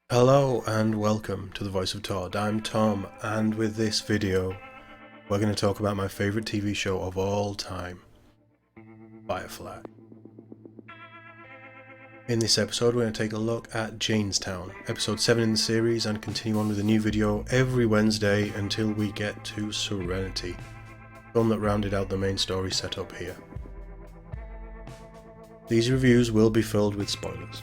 Hello and welcome to the Voice of TOD. I'm Tom, and with this video we're going to talk about my favourite TV show of all time, Firefly. In this episode we're going to take a look at JaynesTown, episode 7 in the series, and continue on with a new video every Wednesday until we get to Serenity, the film that rounded out the main story set up here. These reviews will be filled with spoilers.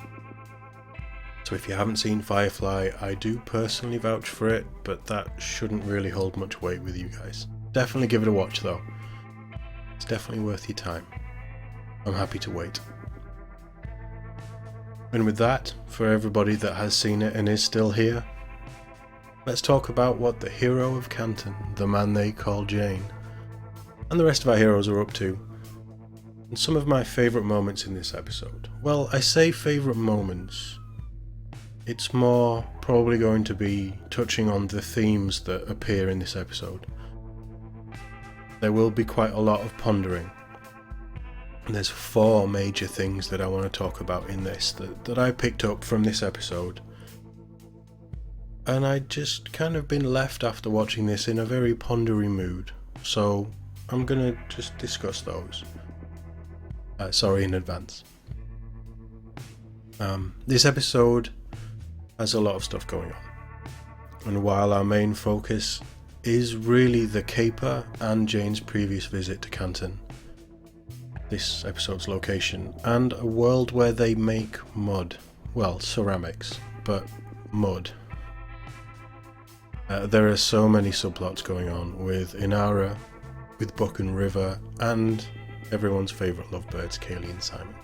So if you haven't seen Firefly, I do personally vouch for it, but that shouldn't really hold much weight with you guys. Definitely give it a watch though. It's definitely worth your time. I'm happy to wait. And with that, for everybody that has seen it and is still here, let's talk about what the hero of Canton, the man they call Jane, and the rest of our heroes are up to, and some of my favourite moments in this episode. Well, I say favourite moments. It's more probably going to be touching on the themes that appear in this episode. There will be quite a lot of pondering. And there's 4 major things that I want to talk about in this that I picked up from this episode. And I just kind of been left after watching this in a very pondery mood. So I'm going to just discuss those. Sorry in advance. This episode has a lot of stuff going on, and while our main focus is really the caper and Jane's previous visit to Canton, this episode's location, and a world where they make mud, well, ceramics, but mud. There are so many subplots going on with Inara, with Buck and River, and everyone's favourite lovebirds, Kaylee and Simon.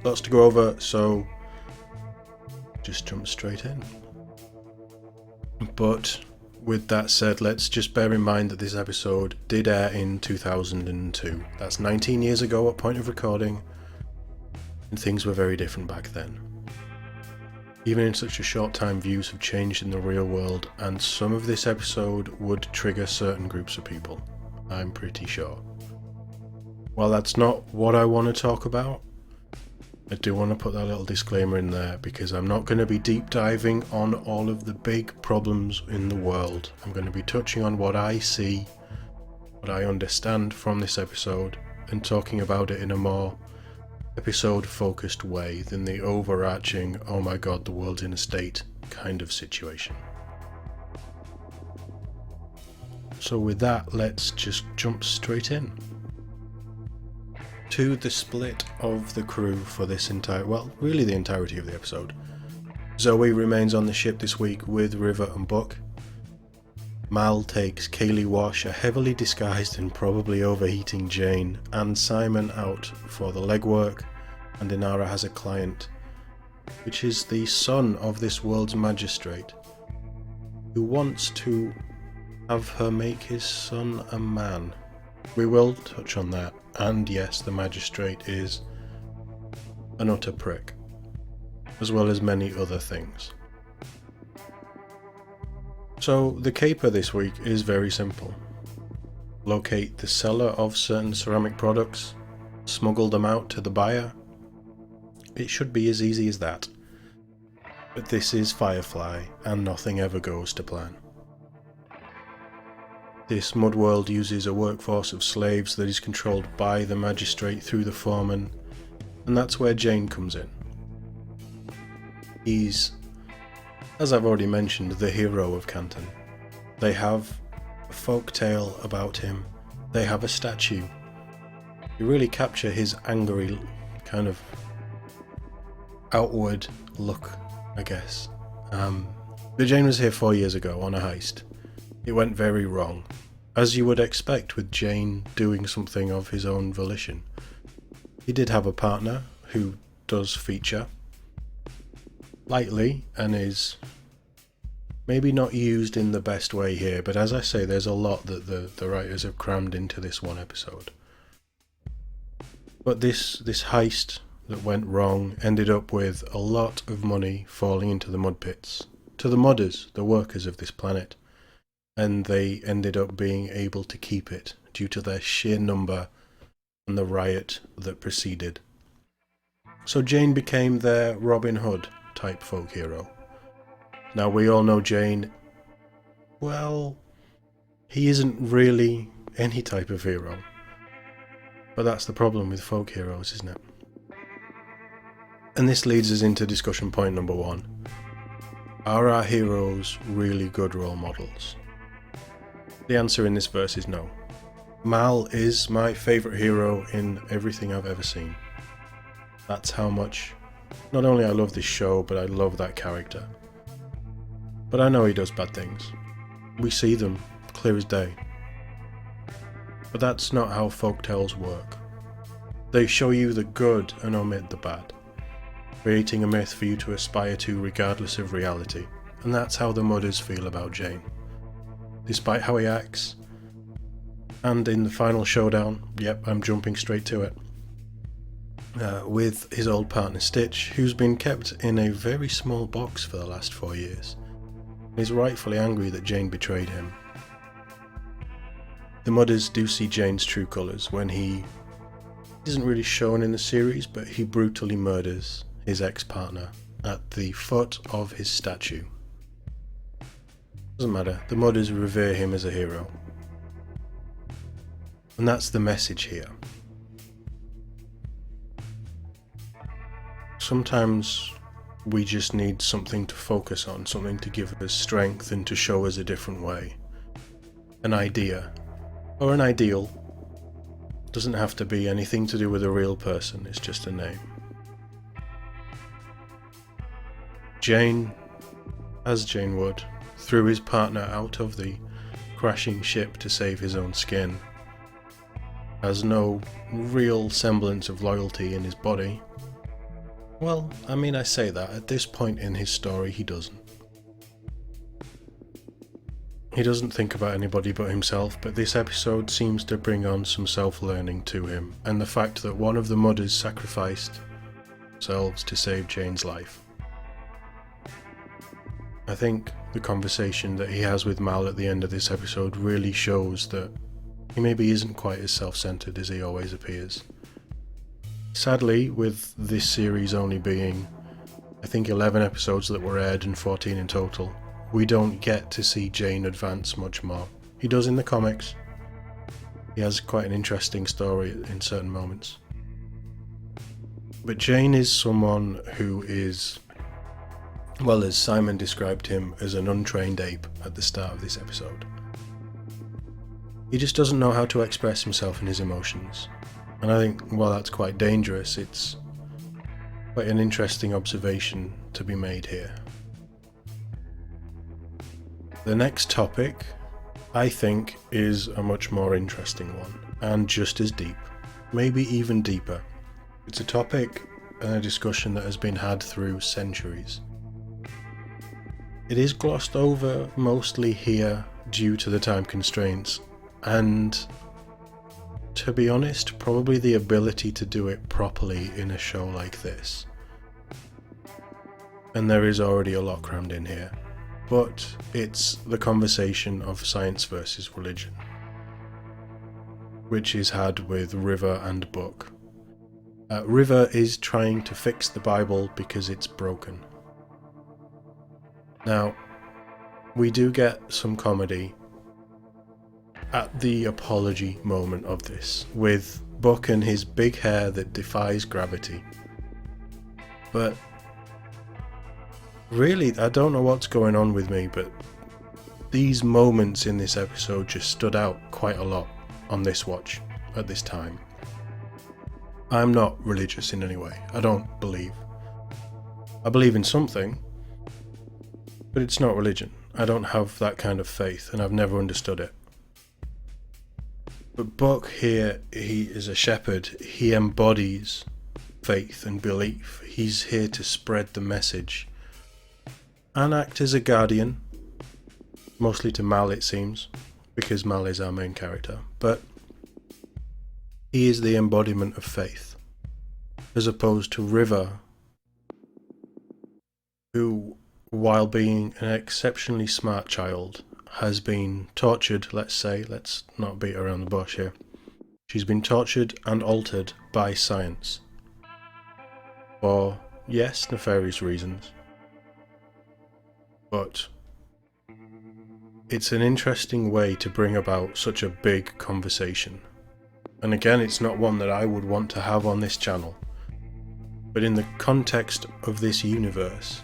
Lots to go over, so just jump straight in. But with that said, let's just bear in mind that this episode did air in 2002. That's 19 years ago at point of recording, and things were very different back then. Even in such a short time, views have changed in the real world, and some of this episode would trigger certain groups of people, I'm pretty sure. While that's not what I want to talk about, I do want to put that little disclaimer in there because I'm not going to be deep diving on all of the big problems in the world. I'm going to be touching on what I see, what I understand from this episode, and talking about it in a more episode focused way than the overarching, oh my god, the world's in a state kind of situation. So with that, let's just jump straight in to the split of the crew for this really the entirety of the episode. Zoe remains on the ship this week with River and Buck. Mal takes Kaylee Wash, a heavily disguised and probably overheating Jane, and Simon out for the legwork, and Inara has a client, which is the son of this world's magistrate, who wants to have her make his son a man. We will touch on that. And yes, the magistrate is an utter prick, as well as many other things. So the caper this week is very simple. Locate the seller of certain ceramic products, smuggle them out to the buyer. It should be as easy as that. But this is Firefly, and nothing ever goes to plan. This mud world uses a workforce of slaves that is controlled by the magistrate through the foreman, and that's where Jane comes in. He's, as I've already mentioned, the hero of Canton. They have a folk tale about him, they have a statue. You really capture his angry, kind of outward look, I guess. But Jane was here 4 years ago on a heist. It went very wrong, as you would expect with Jane doing something of his own volition. He did have a partner who does feature lightly and is maybe not used in the best way here, but as I say, there's a lot that the writers have crammed into this one episode. But this heist that went wrong ended up with a lot of money falling into the mud pits, to the mudders, the workers of this planet. And they ended up being able to keep it due to their sheer number and the riot that preceded. So Jane became their Robin Hood, type folk hero. Now we all know Jayne, well, he isn't really any type of hero. But that's the problem with folk heroes, isn't it? And this leads us into discussion point number 1. Are our heroes really good role models? The answer in this verse is no. Mal is my favourite hero in everything I've ever seen. That's how much not only I love this show, but I love that character. But I know he does bad things. We see them, clear as day. But that's not how folktales work. They show you the good and omit the bad, creating a myth for you to aspire to regardless of reality. And that's how the Mudders feel about Jayne. Despite how he acts, and in the final showdown, yep, I'm jumping straight to it, with his old partner Stitch, who's been kept in a very small box for the last 4 years. He's rightfully angry that Jayne betrayed him. The Mudders do see Jayne's true colours when he isn't really shown in the series, but he brutally murders his ex-partner at the foot of his statue. Doesn't matter, the Mudders revere him as a hero. And that's the message here. Sometimes we just need something to focus on, something to give us strength and to show us a different way. An idea, or an ideal. Doesn't have to be anything to do with a real person, it's just a name. Jayne, as Jayne would, threw his partner out of the crashing ship to save his own skin. Has no real semblance of loyalty in his body. Well, I mean, I say that, at this point in his story he doesn't. He doesn't think about anybody but himself, but this episode seems to bring on some self-learning to him, and the fact that one of the Mudders sacrificed themselves to save Jayne's life. I think the conversation that he has with Mal at the end of this episode really shows that he maybe isn't quite as self-centered as he always appears. Sadly, with this series only being, I think, 11 episodes that were aired and 14 in total, we don't get to see Jayne advance much more. He does in the comics. He has quite an interesting story in certain moments. But Jayne is someone who is, well, as Simon described him, as an untrained ape at the start of this episode. He just doesn't know how to express himself and his emotions. And I think, while that's quite dangerous, it's quite an interesting observation to be made here. The next topic, I think, is a much more interesting one, and just as deep, maybe even deeper. It's a topic and a discussion that has been had through centuries. It is glossed over mostly here due to the time constraints, and to be honest, probably the ability to do it properly in a show like this. And there is already a lot crammed in here. But it's the conversation of science versus religion, which is had with River and Book. River is trying to fix the Bible because it's broken. Now, we do get some comedy at the apology moment of this, with Book and his big hair that defies gravity. But really, I don't know what's going on with me, but these moments in this episode just stood out quite a lot on this watch at this time. I'm not religious in any way. I don't believe. I believe in something, but it's not religion. I don't have that kind of faith, and I've never understood it. But Book here, he is a shepherd. He embodies faith and belief. He's here to spread the message and act as a guardian, mostly to Mal, it seems, because Mal is our main character, but he is the embodiment of faith, as opposed to River, who, while being an exceptionally smart child, has been tortured, let's not beat around the bush here. She's been tortured and altered by science. For, yes, nefarious reasons. but it's an interesting way to bring about such a big conversation. And again, it's not one that I would want to have on this channel, but in the context of this universe,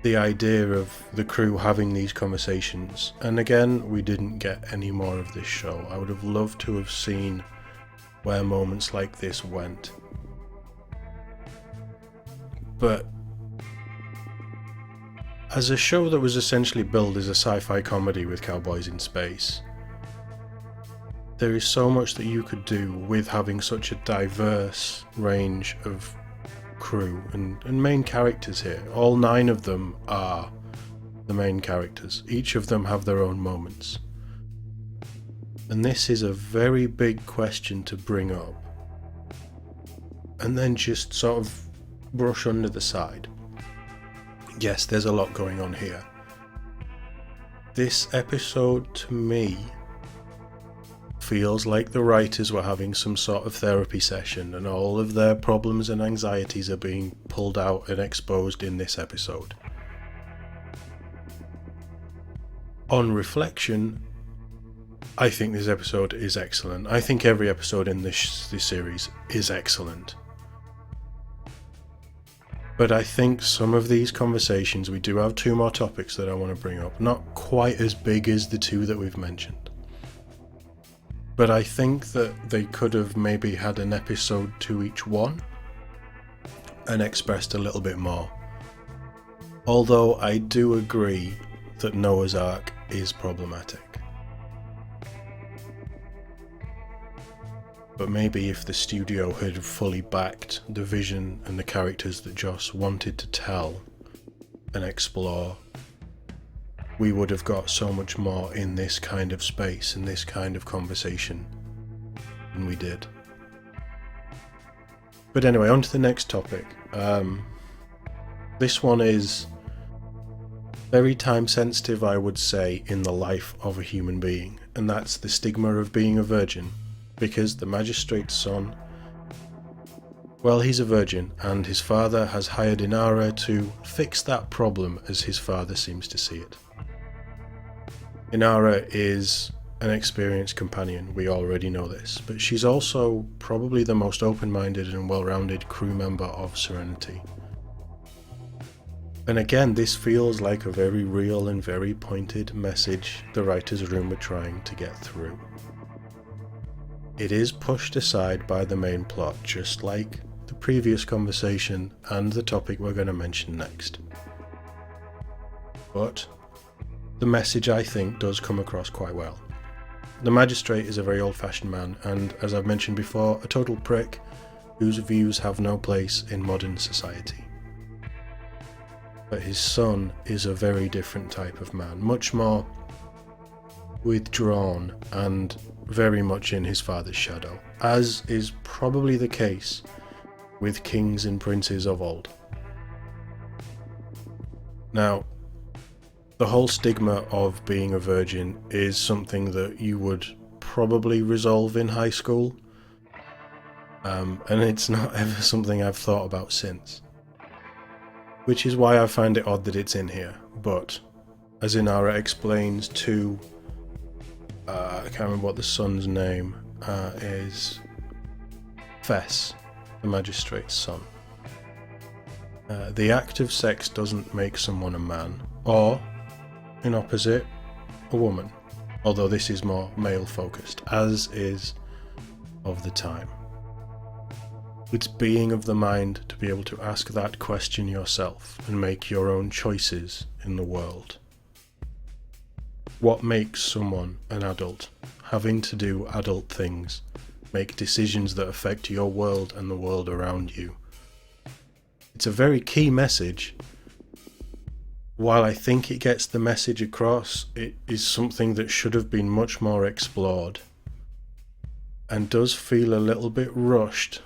the idea of the crew having these conversations, and again, we didn't get any more of this show. I would have loved to have seen where moments like this went. But as a show that was essentially billed as a sci-fi comedy with cowboys in space, there is so much that you could do with having such a diverse range of crew and main characters here. All 9 of them are the main characters. Each of them have their own moments. And this is a very big question to bring up and then just sort of brush under the side. Yes, there's a lot going on here. This episode, to me, feels like the writers were having some sort of therapy session and all of their problems and anxieties are being pulled out and exposed in this episode. On reflection, I think this episode is excellent. I think every episode in this series is excellent. But I think some of these conversations, we do have 2 more topics that I want to bring up, not quite as big as the 2 that we've mentioned. But I think that they could have maybe had an episode to each one and expressed a little bit more. Although I do agree that Noah's Ark is problematic. But maybe if the studio had fully backed the vision and the characters that Joss wanted to tell and explore, we would have got so much more in this kind of space and this kind of conversation than we did. But anyway, on to the next topic. This one is very time sensitive, I would say, in the life of a human being, and that's the stigma of being a virgin, because the magistrate's son, well, he's a virgin, and his father has hired Inara to fix that problem as his father seems to see it. Inara is an experienced companion, we already know this, but she's also probably the most open-minded and well-rounded crew member of Serenity. And again, this feels like a very real and very pointed message the writer's room were trying to get through. It is pushed aside by the main plot, just like the previous conversation and the topic we're going to mention next. But the message, I think, does come across quite well. The magistrate is a very old-fashioned man, and as I've mentioned before, a total prick whose views have no place in modern society. But his son is a very different type of man, much more withdrawn and very much in his father's shadow, as is probably the case with kings and princes of old. Now, the whole stigma of being a virgin is something that you would probably resolve in high school, and it's not ever something I've thought about since. Which is why I find it odd that it's in here, but as Inara explains to, I can't remember what the son's name is, Fess, the magistrate's son. The act of sex doesn't make someone a man, or, in opposite, a woman, although this is more male focused, as is of the time. It's being of the mind to be able to ask that question yourself and make your own choices in the world. What makes someone an adult? Having to do adult things, make decisions that affect your world and the world around you. It's a very key message. While I think it gets the message across, it is something that should have been much more explored and does feel a little bit rushed.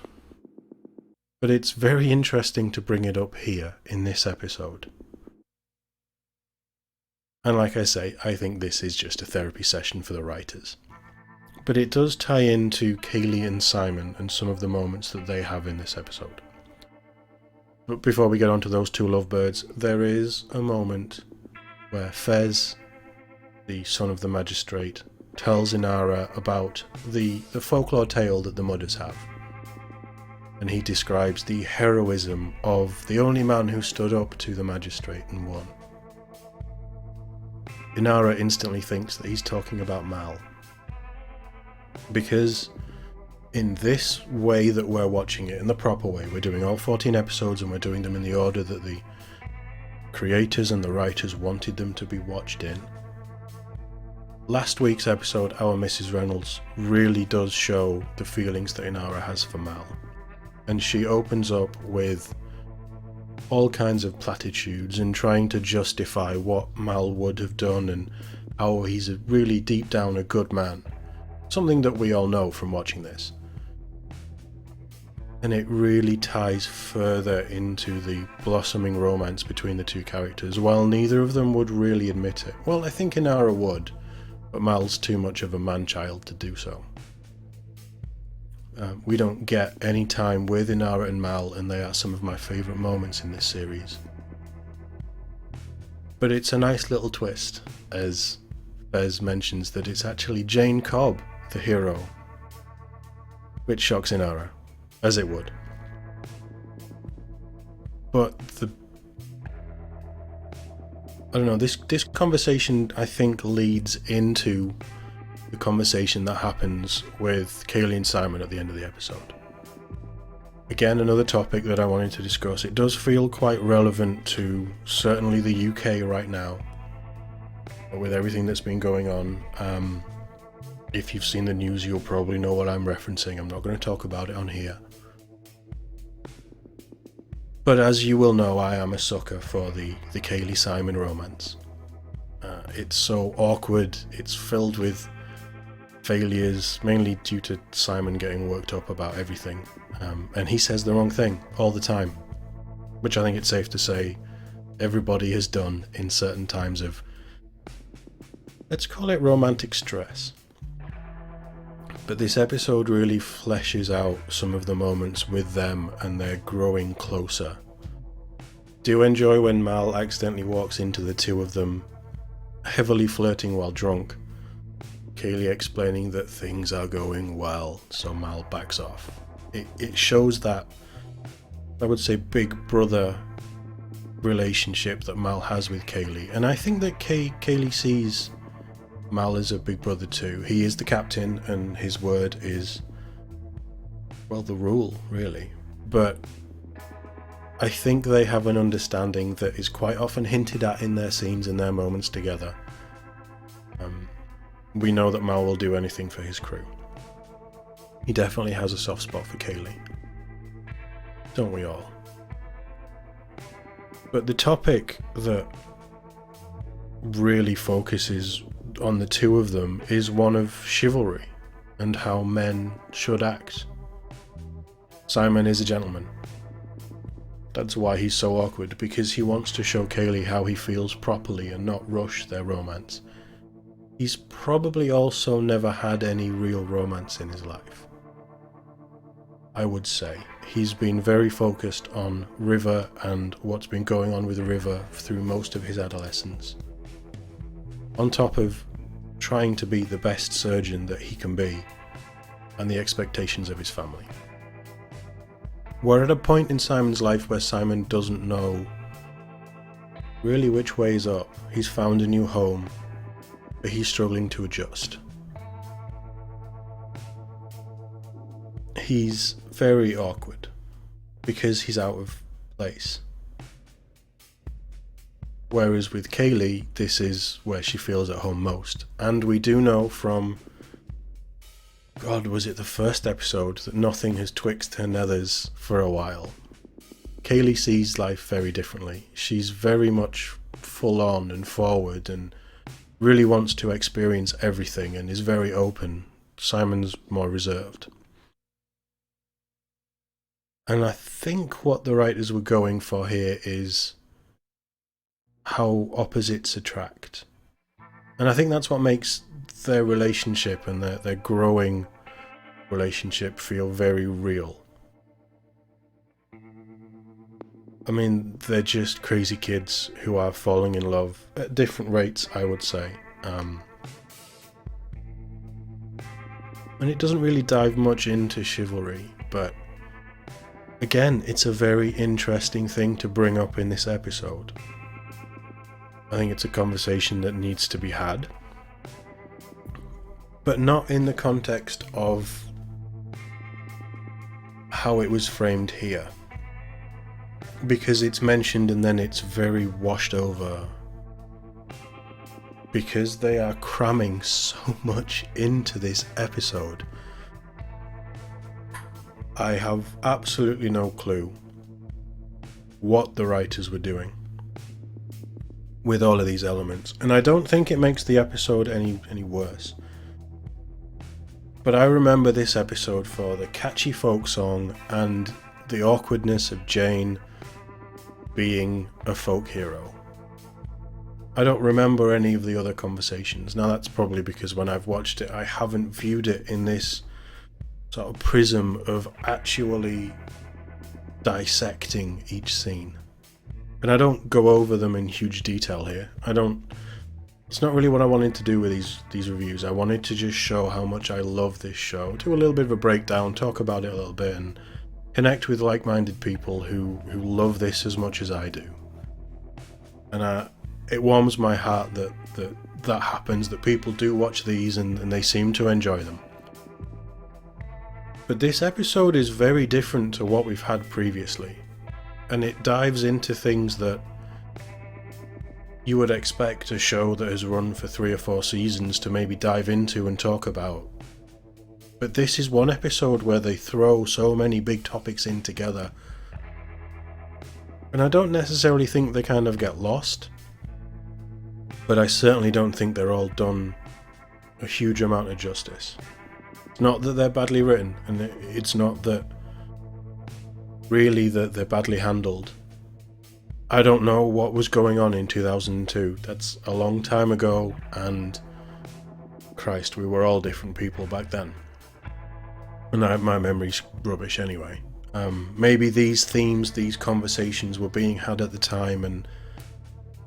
But it's very interesting to bring it up here in this episode. And like I say, I think this is just a therapy session for the writers. But it does tie into Kaylee and Simon and some of the moments that they have in this episode. But before we get on to those two lovebirds, there is a moment where Fez, the son of the magistrate, tells Inara about the folklore tale that the Mudders have. And he describes the heroism of the only man who stood up to the magistrate and won. Inara instantly thinks that he's talking about Mal. Because in this way that we're watching it, in the proper way, we're doing all 14 episodes and we're doing them in the order that the creators and the writers wanted them to be watched in. Last week's episode, Our Mrs. Reynolds, really does show the feelings that Inara has for Mal. And she opens up with all kinds of platitudes and trying to justify what Mal would have done and how he's really deep down a good man. Something that we all know from watching this. And it really ties further into the blossoming romance between the two characters, while neither of them would really admit it. Well, I think Inara would, but Mal's too much of a man-child to do so. We don't get any time with Inara and Mal, and they are some of my favourite moments in this series. But it's a nice little twist, as Bez mentions that it's actually Jane Cobb, the hero, which shocks Inara, as it would. But this conversation, I think, leads into the conversation that happens with Kaylee and Simon at the end of the episode. Again, another topic that I wanted to discuss. It does feel quite relevant to certainly the UK right now, with everything that's been going on. If you've seen the news, you'll probably know what I'm referencing. I'm not going to talk about it on here. But as you will know, I am a sucker for the Kaylee-Simon romance. It's so awkward, it's filled with failures, mainly due to Simon getting worked up about everything. And he says the wrong thing all the time, which I think it's safe to say everybody has done in certain times of, let's call it romantic stress. But this episode really fleshes out some of the moments with them and they're growing closer. Do enjoy when Mal accidentally walks into the two of them heavily flirting while drunk. Kaylee explaining that things are going well, so Mal backs off. It shows that, I would say, big brother relationship that Mal has with Kaylee. And I think that Kaylee sees Mal as a big brother too. He is the captain and his word is, well, the rule, really. But I think they have an understanding that is quite often hinted at in their scenes and their moments together. We know that Mal will do anything for his crew. He definitely has a soft spot for Kaylee. Don't we all? But the topic that really focuses on the two of them is one of chivalry and how men should act. Simon is a gentleman. That's why he's so awkward, because he wants to show Kaylee how he feels properly and not rush their romance. He's probably also never had any real romance in his life. I would say. He's been very focused on River and what's been going on with River through most of his adolescence. On top of trying to be the best surgeon that he can be and the expectations of his family. We're at a point in Simon's life where Simon doesn't know really which way is up. He's found a new home, but he's struggling to adjust. He's very awkward because he's out of place. Whereas with Kaylee, this is where she feels at home most. And we do know from, God, was it the first episode, that nothing has twixt her nethers for a while. Kaylee sees life very differently. She's very much full on and forward and really wants to experience everything and is very open. Simon's more reserved. And I think what the writers were going for here is how opposites attract. And I think that's what makes their relationship and their growing relationship feel very real. I mean, they're just crazy kids who are falling in love at different rates, I would say. And it doesn't really dive much into chivalry, but again, it's a very interesting thing to bring up in this episode. I think it's a conversation that needs to be had, but not in the context of how it was framed here, because it's mentioned and then it's very washed over, because they are cramming so much into this episode. I have absolutely no clue what the writers were doing with all of these elements, and I don't think it makes the episode any worse. But I remember this episode for the catchy folk song and the awkwardness of Jane being a folk hero. I don't remember any of the other conversations. Now that's probably because when I've watched it, I haven't viewed it in this sort of prism of actually dissecting each scene. And I don't go over them in huge detail here. It's not really what I wanted to do with these reviews. I wanted to just show how much I love this show, do a little bit of a breakdown, talk about it a little bit, and connect with like-minded people who love this as much as I do. And it warms my heart that happens, that people do watch these and they seem to enjoy them. But this episode is very different to what we've had previously, and it dives into things that you would expect a show that has run for 3 or 4 seasons to maybe dive into and talk about. But this is one episode where they throw so many big topics in together, and I don't necessarily think they kind of get lost, but I certainly don't think they're all done a huge amount of justice. It's not that they're badly written, and it's not that really that they're badly handled. I don't know what was going on in 2002. That's a long time ago, and Christ, we were all different people back then. And my memory's rubbish anyway. Maybe these themes, these conversations were being had at the time, and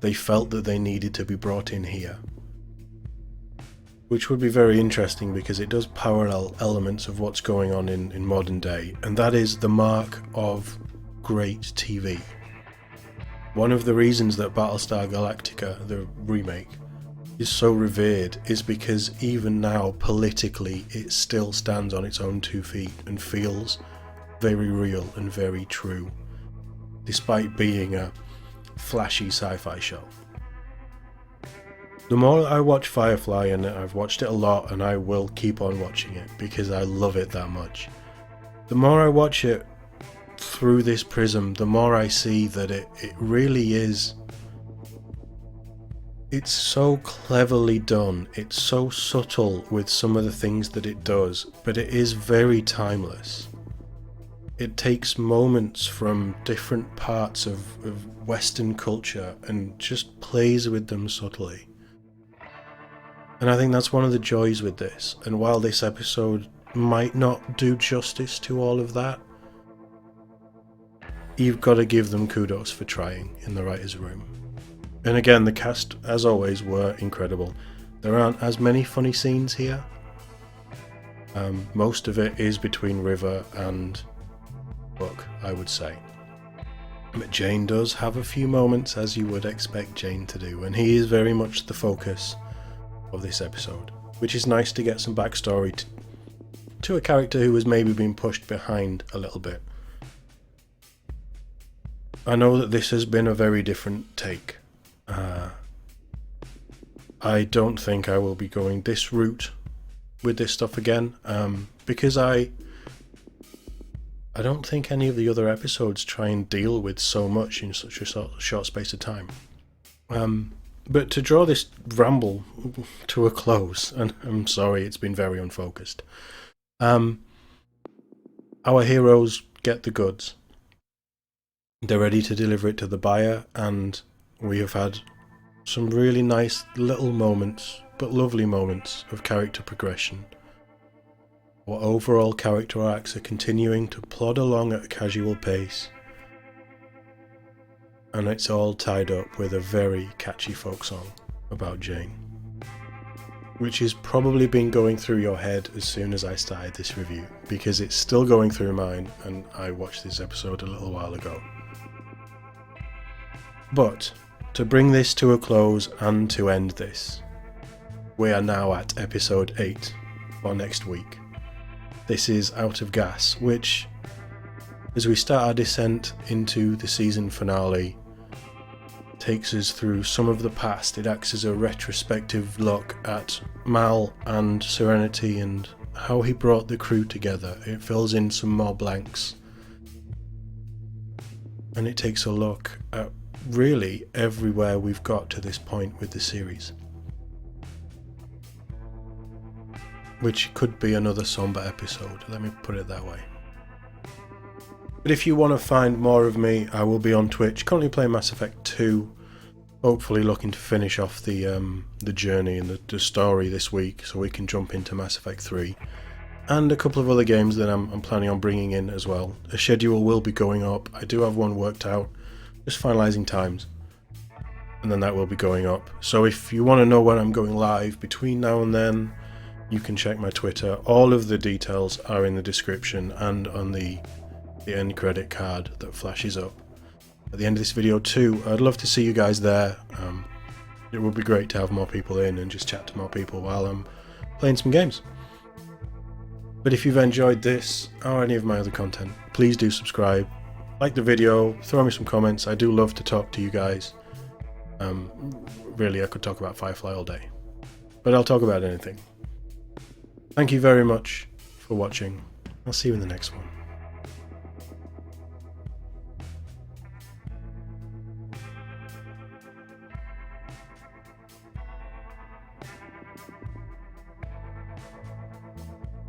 they felt that they needed to be brought in here. Which would be very interesting because it does parallel elements of what's going on in modern day, and that is the mark of great TV. One of the reasons that Battlestar Galactica, the remake, is so revered is because even now, politically, it still stands on its own 2 feet and feels very real and very true, despite being a flashy sci-fi show. The more I watch Firefly, and I've watched it a lot and I will keep on watching it because I love it that much, the more I watch it through this prism, the more I see that it really is, it's so cleverly done, it's so subtle with some of the things that it does, but it is very timeless. It takes moments from different parts of Western culture and just plays with them subtly. And I think that's one of the joys with this, and while this episode might not do justice to all of that, you've got to give them kudos for trying in the writer's room. And again, the cast, as always, were incredible. There aren't as many funny scenes here. Most of it is between River and Buck, I would say. But Jane does have a few moments, as you would expect Jane to do, and he is very much the focus of this episode, which is nice to get some backstory to a character who has maybe been pushed behind a little bit. I know that this has been a very different take. I don't think I will be going this route with this stuff again, because I don't think any of the other episodes try and deal with so much in such a short space of time. But to draw this ramble to a close, and I'm sorry it's been very unfocused, our heroes get the goods. They're ready to deliver it to the buyer, and we have had some really nice little moments, but lovely moments of character progression. Our overall character arcs are continuing to plod along at a casual pace. and it's all tied up with a very catchy folk song about Jane, which has probably been going through your head as soon as I started this review, because it's still going through mine, and I watched this episode a little while ago. But to bring this to a close and to end this, we are now at episode 8 for next week. This is Out of Gas, which, as we start our descent into the season finale, takes us through some of the past. It acts as a retrospective look at Mal and Serenity and how he brought the crew together. It fills in some more blanks, and it takes a look at really everywhere we've got to this point with the series, which could be another somber episode, let me put it that way. But if you want to find more of me, I will be on Twitch, currently playing Mass Effect 2, hopefully looking to finish off the journey and the story this week so we can jump into Mass Effect 3, and a couple of other games that I'm planning on bringing in as well. A schedule will be going up, I do have one worked out, just finalising times, and then that will be going up. So if you want to know when I'm going live between now and then, you can check my Twitter. All of the details are in the description and on the end credit card that flashes up at the end of this video too. I'd love to see you guys there. It would be great to have more people in and just chat to more people while I'm playing some games. But if you've enjoyed this or any of my other content, please do subscribe, like the video, throw me some comments. I do love to talk to you guys. Really, I could talk about Firefly all day, but I'll talk about anything. Thank you very much for watching. I'll see you in the next one.